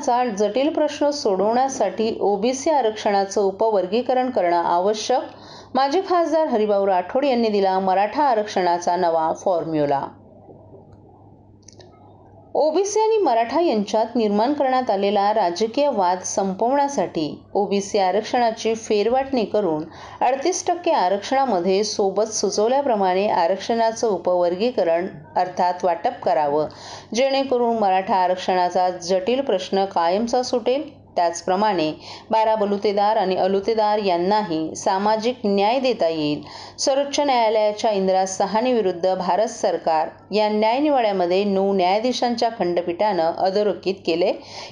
आरक्षणाचा जटिल प्रश्न सोडवण्यासाठी ओबीसी आरक्षणाचं उपवर्गीकरण करणं आवश्यक. माजी खासदार हरिभाऊ राठोड यांनी दिला मराठा आरक्षणाचा नवा फॉर्म्युला. ओबीसी आणि मराठा यांच्यात निर्माण करण्यात आलेला राजकीय वाद संपवण्यासाठी ओबीसी आरक्षणाची फेरवाटणी करून 38% आरक्षणामध्ये सोबत सुचवल्याप्रमाणे आरक्षणाचं उपवर्गीकरण अर्थात वाटप करावं, जेणेकरून मराठा आरक्षणाचा जटिल प्रश्न कायमचा सुटेल. त्याचप्रमाणे 12 बलुतेदार आणि अलुतेदार यांनाही सामाजिक न्याय देता येईल. सर्वोच्च न्यायालयाच्या इंदिरा साहनी विरुद्ध भारत सरकार या न्यायनिवाड्यामध्ये 9 न्यायाधीशांच्या खंडपीठानं अधोरेखित केले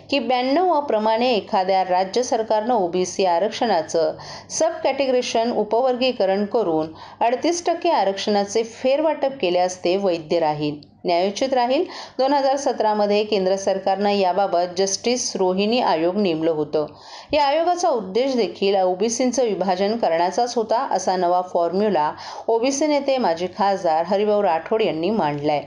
की 92 प्रमाणे एखाद्या राज्य सरकारनं ओबीसी आरक्षणाचं सब कॅटेगरीशन उपवर्गीकरण करून 38% आरक्षणाचे फेरवाटप केल्यास ते वैध राहील, न्यायोचित राहील. 2017 केंद्र सरकारनं याबाबत जस्टिस रोहिणी आयोग नेमलं होतं. या आयोगाचा उद्देश देखील ओबीसींचं विभाजन करण्याचाच होता, असा नवा फॉर्म्युला ओबीसी नेते माजी खासदार हरिभाऊ राठोड यांनी मांडलाय.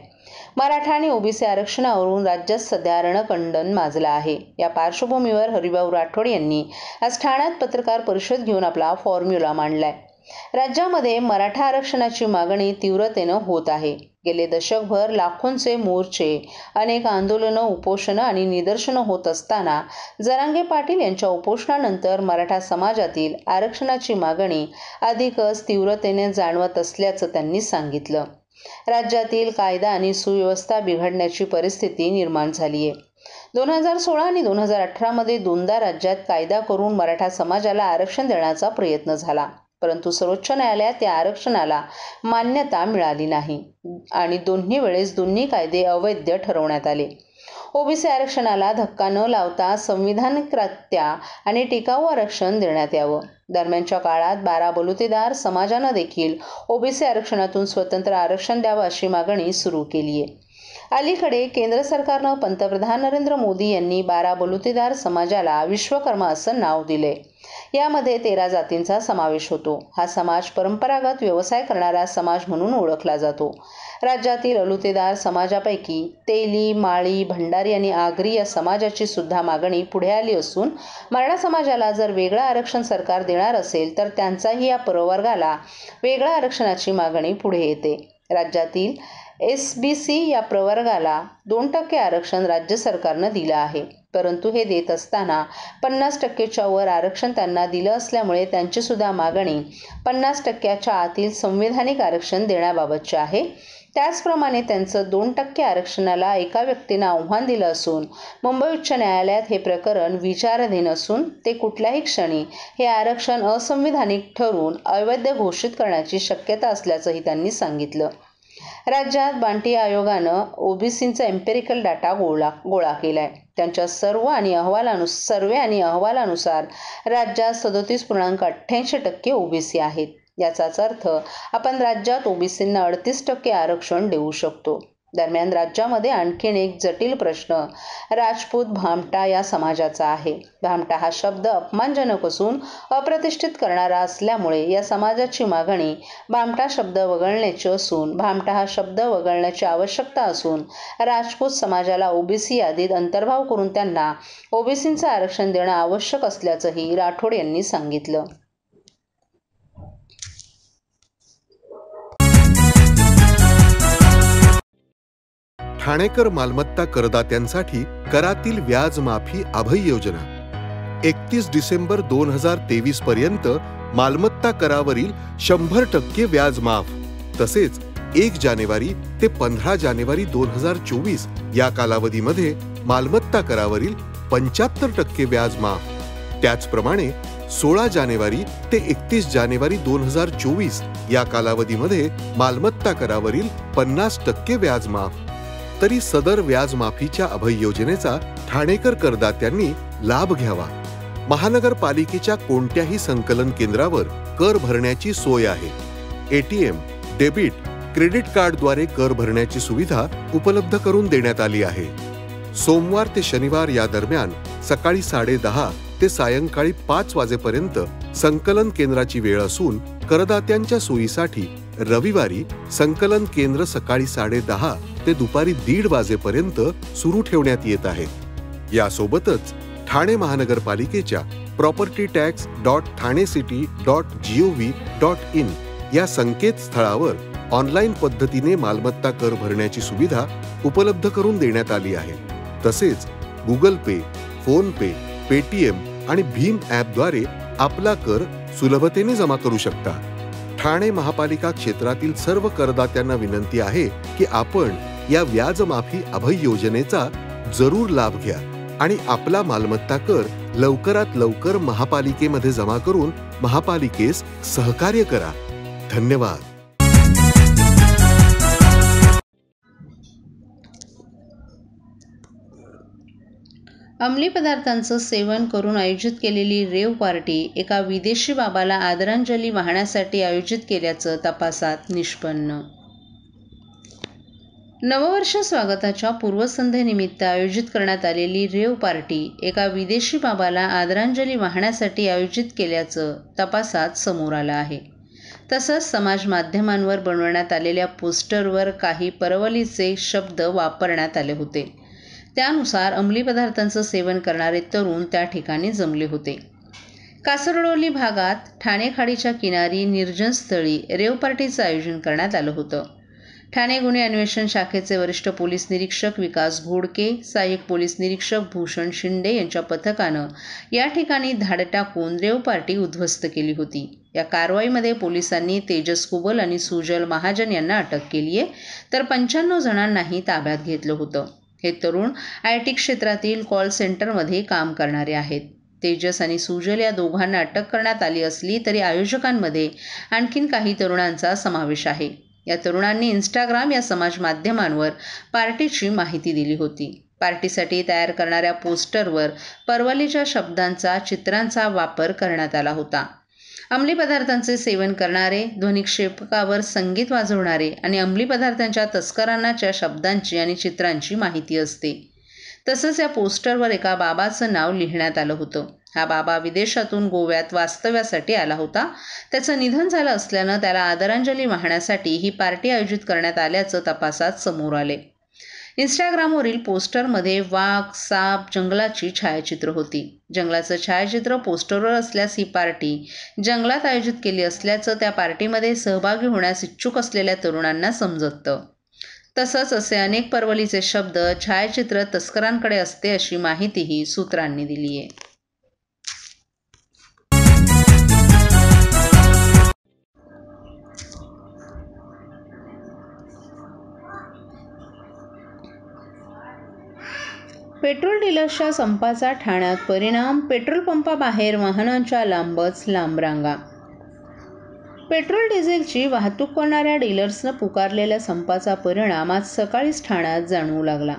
मराठा आणि ओबीसी आरक्षणावरून राज्यात सध्या रणकंडन माजलं आहे. या पार्श्वभूमीवर हरिभाऊ राठोड यांनी आज ठाण्यात पत्रकार परिषद घेऊन आपला फॉर्म्युला मांडलाय. राज्यामध्ये मराठा आरक्षणाची मागणी तीव्रतेनं होत आहे. गेले दशकभर लाखोंचे मोर्चे, अनेक आंदोलनं, उपोषणं आणि निदर्शनं होत असताना जरांगे पाटील यांच्या उपोषणानंतर मराठा समाजातील आरक्षणाची मागणी अधिकच तीव्रतेने जाणवत असल्याचं त्यांनी सांगितलं. राज्यातील कायदा आणि सुव्यवस्था बिघडण्याची परिस्थिती निर्माण झाली आहे. 2016 आणि 2018 दोनदा राज्यात कायदा करून मराठा समाजाला आरक्षण देण्याचा प्रयत्न झाला, परंतु सर्वोच्च न्यायालयात या आरक्षणाला मान्यता मिळाली नाही आणि दोन्ही वेळेस दोन्ही कायदे अवैध ठरवण्यात आले. ओबीसी आरक्षणाला धक्का न लावता संविधानिकरित्या आणि टिकाऊ आरक्षण देण्यात यावं. दरम्यानच्या काळात 12 बलुतेदार समाजानं देखील ओबीसी आरक्षणातून स्वतंत्र आरक्षण द्यावं अशी मागणी सुरू केली आहे. अलीकडे केंद्र सरकारनं पंतप्रधान नरेंद्र मोदी यांनी 12 बलुतेदार समाजाला विश्वकर्मा असं नाव दिले. यामध्ये 13 जातींचा समावेश होतो. हा समाज परंपरागत व्यवसाय करणारा समाज म्हणून ओळखला जातो. राज्यातील अलुतेदार समाजापैकी तेली, माळी, भंडारी आणि आगरी या समाजाची सुद्धा मागणी पुढे आली असून मराठा समाजाला जर वेगळं आरक्षण सरकार देणार असेल तर त्यांचाही या प्रवर्गाला वेगळ्या आरक्षणाची मागणी पुढे येते. राज्यातील SBC या प्रवर्गाला 2% आरक्षण राज्य सरकारनं दिलं आहे, परंतु हे देत असताना 50%च्या वर आरक्षण त्यांना दिलं असल्यामुळे त्यांची सुद्धा मागणी 50%च्या आतील संविधानिक आरक्षण देण्याबाबतची आहे. त्याचप्रमाणे त्यांचं 2% आरक्षणाला एका व्यक्तीनं आव्हान दिलं असून मुंबई उच्च न्यायालयात हे प्रकरण विचाराधीन असून ते कुठल्याही क्षणी हे आरक्षण असंविधानिक ठरवून अवैध घोषित करण्याची शक्यता असल्याचंही त्यांनी सांगितलं. राज्यात बांटी आयोगानं ओबीसींचा एम्पिरिकल डाटा गोळा केलाय. त्यांच्या सर्वे आणि अहवालानुसार राज्यात 37.88% ओबीसी आहेत. याचाच अर्थ आपण राज्यात ओबीसींना 38% आरक्षण देऊ शकतो. दरम्यान राज्यामध्ये आणखीन एक जटिल प्रश्न राजपूत भामटा या समाजाचा आहे. भामटा हा शब्द अपमानजनक असून अप्रतिष्ठित करणारा असल्यामुळे या समाजाची मागणी भामटा शब्द वगळण्याची असून भामटा हा शब्द वगळण्याची आवश्यकता असून राजपूत समाजाला ओबीसी यादीत अंतर्भाव करून त्यांना ओबीसींचं आरक्षण देणं आवश्यक असल्याचंही राठोड यांनी सांगितलं. ठाणेकर मालमत्ता करदात्यांसाठी करातील व्याज माफी अभय योजना 31 डिसेंबर 2023 पर्यंत मालमत्ता करावरील 100% व्याज माफ. तसेच 1 जानेवारी ते 15 जानेवारी 2024 या कालावधीमध्ये मालमत्ता करावरील 75% व्याज माफ. त्याचप्रमाणे 16 जानेवारी ते 31 जानेवारी 2024 या कालावधीमध्ये मालमत्ता करावरील 50% व्याज माफ. तरी सदर व्याज माफीच्या अभय योजनेचा ठाणेकर करदात्यांनी लाभ घ्यावा. महानगरपालिकेच्या कोणत्याही संकलन केंद्रावर कर भरण्याची सोय आहे. ATM, डेबिट, क्रेडिट कार्डद्वारे कर भरण्याची सुविधा उपलब्ध करून देण्यात आली आहे. सोमवार ते शनिवार या दरम्यान सकाळी 10:30 ते सायंकाळी 5 वाजेपर्यंत संकलन केंद्राची वेळ असून करदात्यांच्या सोयीसाठी रविवारी संकलन केंद्र सकाळी 10:30 ते दुपारी 1:30 वाजेपर्यंत सुरू ठेवण्यात येत आहेत. यासोबतच ठाणे महानगरपालिकेच्या propertytax.thanecity.gov.in या संकेतस्थळावर ऑनलाईन पद्धतीने मालमत्ता कर भरण्याची सुविधा उपलब्ध करून देण्यात आली आहे. तसेच गुगल पे, फोन पे, पेटीएम आणि भीम ॲपद्वारे आपला कर सुलभतेने जमा करू शकता. ठाणे महापालिका क्षेत्रातील सर्व करदात्यांना विनंती आहे की आपण या व्याजमाफी अभय योजनेचा जरूर लाभ घ्या आणि आपला मालमत्ता कर लवकरात लवकर महापालिकेमध्ये जमा करून महापालिकेस सहकार्य करा. धन्यवाद. अंमली पदार्थांचं सेवन करून आयोजित केलेली रेव पार्टी एका विदेशी बाबाला आदरांजली वाहण्यासाठी आयोजित केल्याचं तपासात निष्पन्न. नववर्ष स्वागताच्या पूर्वसंध्येनिमित्त आयोजित करण्यात आलेली रेव पार्टी एका विदेशी बाबाला आदरांजली वाहण्यासाठी आयोजित केल्याचं तपासात समोर आलं आहे. तसंच समाज माध्यमांवर बनवण्यात आलेल्या पोस्टरवर काही परवलीचे शब्द वापरण्यात आले होते. त्यानुसार अंमली पदार्थांचं सेवन करणारे तरुण त्या ठिकाणी जमले होते. कासरडोली भागात ठाणे खाडीच्या किनारी निर्जन स्थळी रेव पार्टीचं आयोजन करण्यात आलं होतं. ठाणे गुन्हे अन्वेषण शाखेचे वरिष्ठ पोलीस निरीक्षक विकास घोडके, सहाय्यक पोलीस निरीक्षक भूषण शिंदे यांच्या पथकानं या ठिकाणी धाड टाकून रेव पार्टी उद्ध्वस्त केली होती. या कारवाईमध्ये पोलिसांनी तेजस कुबल आणि सुजल महाजन यांना अटक केली आहे, तर 95 जणांनाही ताब्यात घेतलं होतं. हे तरुण IT क्षेत्रातील कॉल सेंटरमध्ये काम करणारे आहेत. तेजस आणि सुजल या दोघांना अटक करण्यात आली असली तरी आयोजकांमध्ये आणखीन काही तरुणांचा समावेश आहे. या तरुणांनी इंस्टाग्राम या समाज माध्यमांवर पार्टीची माहिती दिली होती. पार्टीसाठी तयार करणाऱ्या पोस्टरवर परवलीच्या शब्दांचा, चित्रांचा वापर करण्यात आला होता. अंमली पदार्थांचे सेवन करणारे, ध्वनिक्षेपकावर संगीत वाजवणारे आणि अंमली पदार्थांच्या तस्करांच्या शब्दांची आणि चित्रांची माहिती असते. तसंच या पोस्टरवर एका बाबाचं नाव लिहिण्यात आलं होतं. हा बाबा विदेशातून गोव्यात वास्तव्यासाठी आला होता. त्याचं निधन झालं असल्यानं त्याला आदरांजली वाहण्यासाठी ही पार्टी आयोजित करण्यात आल्याचं तपासात समोर आले. इंस्टाग्रामवरील पोस्टरमध्ये वाघ, साप, जंगलाची छायाचित्र होती. जंगलाचं छायाचित्र पोस्टरवर असल्यास ही पार्टी जंगलात आयोजित केली असल्याचं त्या पार्टीमध्ये सहभागी होण्यास इच्छुक असलेल्या तरुणांना समजतं. तसंच असे अनेक परवलीचे शब्द, छायाचित्र तस्करांकडे असते अशी माहितीही सूत्रांनी दिली आहे. पेट्रोल डीलर्सच्या संपाचा ठाण्यात परिणाम, पेट्रोल पंपाबाहेर वाहनांच्या लांबच लांब रांगा. पेट्रोल डिझेलची वाहतूक करणाऱ्या डीलर्सनं पुकारलेल्या संपाचा परिणाम आज सकाळीच ठाण्यात जाणवू लागला.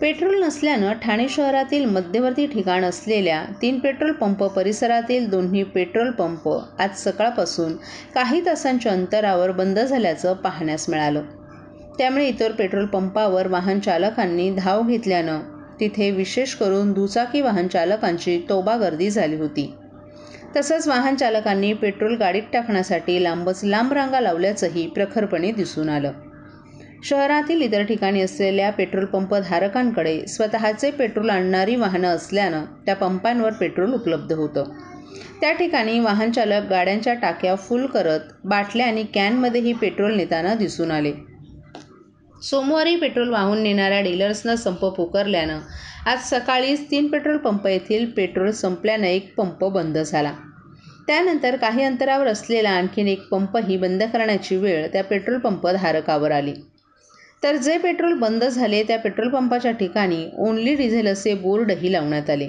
पेट्रोल नसल्यानं ठाणे शहरातील मध्यवर्ती ठिकाण असलेल्या 3 पेट्रोल पंप परिसरातील दोन्ही पेट्रोल पंप आज सकाळपासून काही तासांच्या अंतरावर बंद झाल्याचं पाहण्यास मिळालं. त्यामुळे इतर पेट्रोल पंपावर वाहन चालकांनी धाव घेतल्यानं तिथे विशेष करून दुचाकी वाहन चालकांची तोबा गर्दी झाली होती. तसंच वाहन चालकांनी पेट्रोल गाडीत टाकण्यासाठी लांबच लांब रांगा लावल्याचंही प्रखरपणे दिसून आलं. शहरातील इतर ठिकाणी असलेल्या पेट्रोल पंप धारकांकडे स्वतःचे पेट्रोल आणणारी वाहनं असल्यानं त्या पंपांवर पेट्रोल उपलब्ध होतं. त्या ठिकाणी वाहन चालक गाड्यांच्या टाक्या फुल करत बाटल्या आणि कॅनमध्येही पेट्रोल नेताना दिसून आले. सोमवारी पेट्रोल वाहून नेणाऱ्या डीलर्सनं संप पुकारल्यानं आज सकाळीच 3 पेट्रोल पंप येथील पेट्रोल संपल्यानं एक पंप बंद झाला. त्यानंतर काही अंतरावर असलेला आणखीन एक पंपही बंद करण्याची वेळ त्या पेट्रोल पंप धारकावर आली. तर जे पेट्रोल बंद झाले त्या पेट्रोल पंपाच्या ठिकाणी ओन्ली डिझेल असे बोर्डही लावण्यात आले.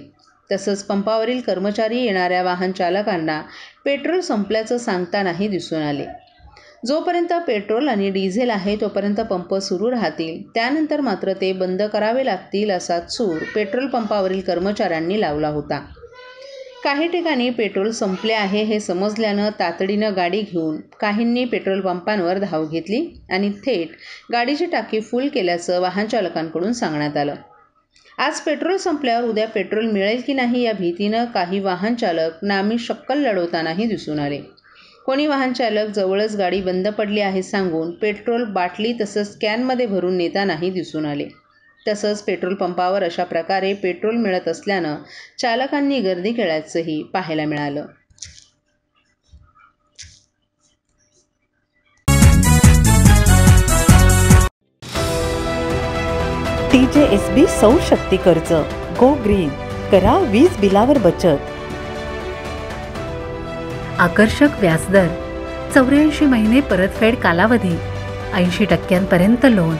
तसंच पंपावरील कर्मचारी येणाऱ्या वाहन चालकांना पेट्रोल संपल्याचं सांगतानाही दिसून आले. जोपर्यंत पेट्रोल आणि डिझेल आहे तोपर्यंत पंप सुरू राहतील, त्यानंतर मात्र ते बंद करावे लागतील असा सूर पेट्रोल पंपावरील कर्मचाऱ्यांनी लावला होता. काही ठिकाणी पेट्रोल संपले आहे हे समजल्यानं तातडीनं गाडी घेऊन काहींनी पेट्रोल पंपांवर धाव घेतली आणि थेट गाडीची टाकी फुल केल्याचं वाहन चालकांकडून सांगण्यात आलं. आज पेट्रोल संपल्यावर उद्या पेट्रोल मिळेल की नाही या भीतीनं काही वाहन चालक नामी शक्कल लढवतानाही दिसून आले. कोणी वाहन चालक जवळच गाडी बंद पडली आहे सांगून पेट्रोल बाटली तसंच कॅनमध्ये भरून नेतानाही दिसून आले. तसंच पेट्रोल पंपावर अशा प्रकारे पेट्रोल मिळत असल्यानं चालकांनी गर्दी केल्याचंही पाहायला मिळालं. TJSB सौर शक्ती कर्ज गो ग्रीन, करा वीज बिलावर बचत. आकर्षक व्याजदर, 84 महिने परतफेड कालावधी, 80% लोन,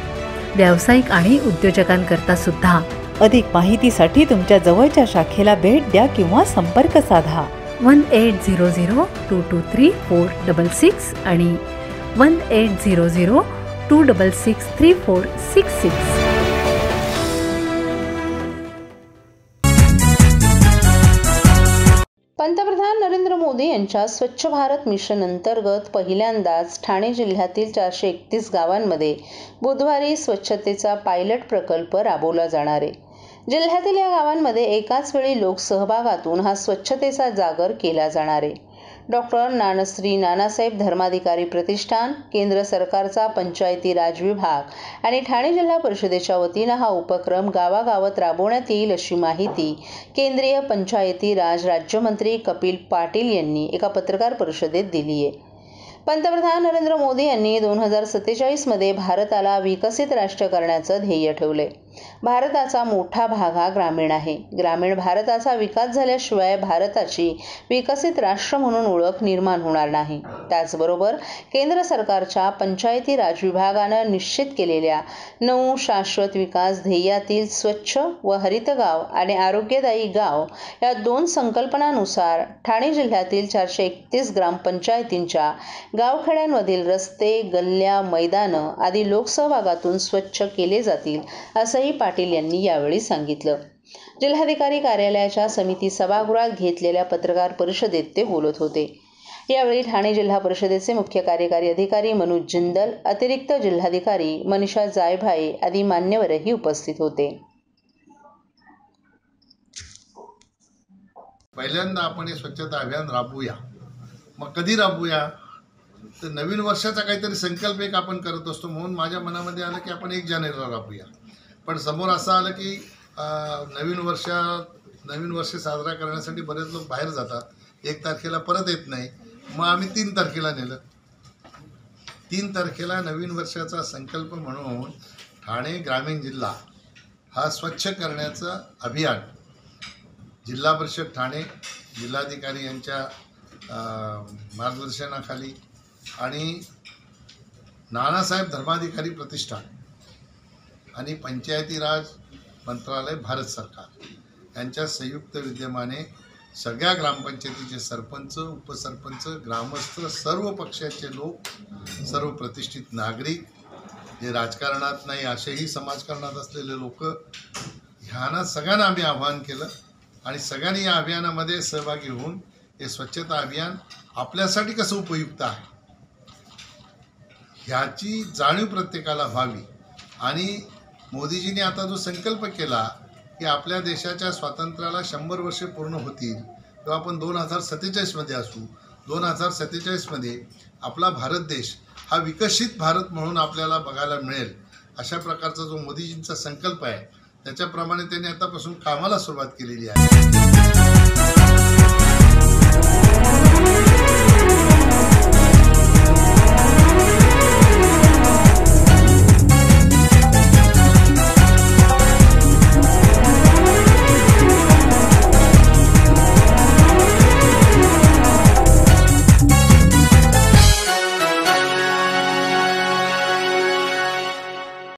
व्यावसायिक आणि उद्योजकांकरता सुद्धा. अधिक माहितीसाठी तुमच्या जवळच्या शाखेला भेट द्या किंवा संपर्क साधा. 1800-223-466 आणि 1800-266-3466. पंतप्रधान नरेंद्र मोदी यांच्या स्वच्छ भारत मिशन अंतर्गत पहिल्यांदाच ठाणे जिल्ह्यातील 431 गावांमध्ये बुधवारी स्वच्छतेचा पायलट प्रकल्प राबवला जाणार आहे. जिल्ह्यातील या गावांमध्ये एकाच वेळी लोकसहभागातून हा स्वच्छतेचा जागर केला जाणार आहे. डॉक्टर नानश्री नानासाहेब धर्माधिकारी प्रतिष्ठान, केंद्र सरकारचा पंचायती राज विभाग आणि ठाणे जिल्हा परिषदेच्या वतीनं हा उपक्रम गावागावात राबवण्यात येईल अशी माहिती केंद्रीय पंचायती राज राज्यमंत्री कपिल पाटील यांनी एका पत्रकार परिषदेत दिली आहे. पंतप्रधान नरेंद्र मोदी यांनी 2047 मध्ये भारताला विकसित राष्ट्र करण्याचं ध्येय ठेवले. भारताचा मोठा भाग हा ग्रामीण आहे. ग्रामीण भारताचा विकास झाल्याशिवाय भारताची विकसित राष्ट्र म्हणून ओळख निर्माण होणार नाही. त्याचबरोबर केंद्र सरकारच्या पंचायती राज विभागानं निश्चित केलेल्या 9 शाश्वत विकास ध्येयातील स्वच्छ व हरित गाव आणि आरोग्यदायी गाव या 2 संकल्पनांनुसार ठाणे जिल्ह्यातील 431 ग्रामपंचायतींच्या गावखेड्यांमधील रस्ते, गल्ल्या, मैदानं आदी लोकसहभागातून स्वच्छ केले जातील असंही पाटील यांनी यावेळी सांगितलं. जिल्हाधिकारी कार्यालयाच्या समिती सभागृहात घेतलेल्या पत्रकार परिषदेत ते बोलत होते. यावेळी ठाणे जिल्हा परिषदेचे मुख्य कार्यकारी अधिकारी मनोज जिंदल, अतिरिक्त जिल्हाधिकारी मनीषा जायभाये आदी मान्यवरही उपस्थित होते. पहिल्यांदा आपण हे स्वच्छता अभियान राबवूया. मग कधी राबवूया? तर नवीन वर्षाचा काहीतरी संकल्प एक आपण करत असतो, म्हणून माझ्या मनामध्ये आलं की आपण 1 जानेवारीला राबवूया. पण समोर असं आलं की नवीन वर्ष साजरा करण्यासाठी बरेच लोक बाहेर जातात, 1 तारखेला परत येत नाही. मग आम्ही 3 तारखेला नेलं. 3 तारखेला नवीन वर्षाचा संकल्प म्हणून ठाणे ग्रामीण जिल्हा हा स्वच्छ करण्याचं अभियान जिल्हा परिषद ठाणे, जिल्हाधिकारी यांच्या मार्गदर्शनाखाली आणि नानासाहेब धर्माधिकारी प्रतिष्ठान आणि पंचायती राज मंत्रालय भारत सरकार यांच्या संयुक्त विद्यमाने सगळ्या ग्रामपंचायतीचे सरपंच, उपसरपंच, ग्रामस्थ, सर्व पक्षाचे लोक, सर्व प्रतिष्ठित नागरिक, जे राजकारणात नाही असेही समाजकारणात असलेले लोक, ह्यांना सगळ्यांना आम्ही आवाहन केलं आणि सगळ्यांनी या अभियानामध्ये सहभागी होऊन हे स्वच्छता अभियान आपल्यासाठी कसं उपयुक्त आहे ह्याची जाणीव प्रत्येकाला व्हावी. आणि मोदीजींनी आता जो संकल्प केला की आपल्या देशाच्या स्वातंत्र्याला 100 वर्षे पूर्ण होतील तेव्हा आपण 2047 असू. 2047 आपला भारत देश हा विकसित भारत म्हणून आपल्याला बघायला मिळेल अशा प्रकारचा जो मोदीजींचा संकल्प आहे त्याच्याप्रमाणे त्यांनी आतापासून कामाला सुरुवात केलेली आहे.